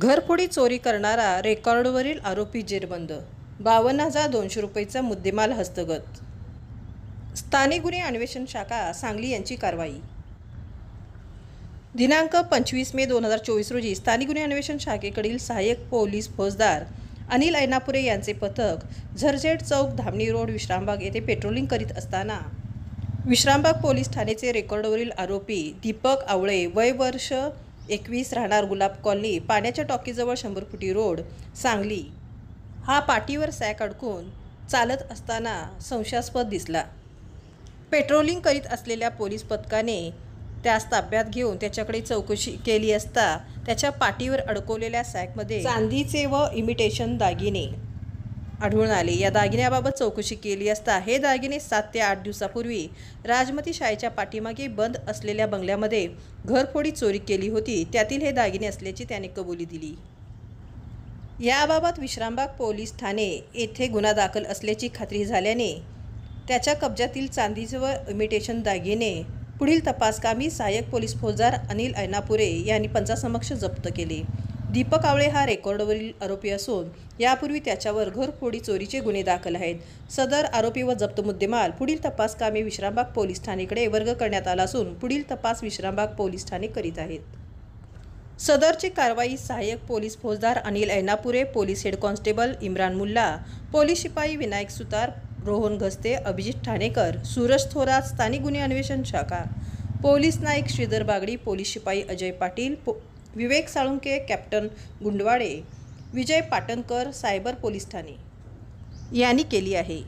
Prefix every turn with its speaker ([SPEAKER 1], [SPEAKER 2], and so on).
[SPEAKER 1] घरफोडी चोरी करणारा रेकॉर्डवरील आरोपी जेरबंद, 52,200 रुपयेचा मुद्देमाल हस्तगत. स्थानिक गुन्हे अन्वेषण शाखा सांगली यांची कारवाई. दिनांक 25 मे 2024 रोजी स्थानिक गुन्हे अन्वेषण शाखेकडील सहाय्यक पोलीस फौजदार अनिल ऐनापुरे यांचे पथक झरजेट चौक, धामणी रोड, विश्रामबाग येथे पेट्रोलिंग करीत असताना विश्रामबाग पोलीस ठाण्याचे रेकॉर्डवरील आरोपी दीपक आवळे, वय वर्ष 21, राहणार गुलाब कॉलनी, पाण्याच्या टॉकीजवळ 100 फुटी रोड, सांगली, हा पाठीवर सॅक अडकून चालत असताना संशयास्पद दिसला. पेट्रोलिंग करीत असलेल्या पोलीस पथकाने त्यास ताब्यात घेऊन त्याच्याकडे चौकशी केली असता त्याच्या पाठीवर अडकवलेल्या सॅकमध्ये चांदीचे व इमिटेशन दागिने आढळून आले. या दागिन्याबाबत चौकशी केली असता हे दागिने 7 ते 8 दिवसापूर्वी राजमती शाळेच्या पाठीमागे बंद असलेल्या बंगल्यामध्ये घरफोडी चोरी केली होती. त्यातील हे दागिने असल्याची त्याने कबुली दिली. याबाबत विश्रामबाग पोलीस ठाणे येथे गुन्हा दाखल असल्याची खात्री झाल्याने त्याच्या कब्जातील चांदीचे व इमिटेशन दागिने पुढील तपासकामी सहाय्यक पोलीस फौजदार अनिल ऐनापुरे यांनी पंचासमक्ष जप्त केले. दीपक आवळे हा रेकॉर्डवरील आरोपी असून यापूर्वी त्याच्यावर घरफोडी चोरीचे गुन्हे दाखल आहेत. सदर आरोपी व जप्त मुद्देमाल पुढील तपासकामी विश्रामबाग पोलीस ठाणेकडे वर्ग करण्यात आला असून पुढील तपास विश्रामबाग पोलीस ठाणे करीत आहेत. सदरची कारवाई सहाय्यक पोलीस फौजदार Anil Ainapure, police head constable Imran Mulla, police शिपाई विनायक सुतार, रोहन घस्ते, अभिजित ठाणेकर, सूरज थोरात, स्थानिक गुन्हे अन्वेषण शाखा, पोलीस नाईक श्रीधर बागडी, पोलीस शिपाई अजय पाटील, विवेक साळुंके, कॅप्टन गुंडवाडे, विजय पाटणकर, सायबर पोलीस ठाणे यांनी केली आहे.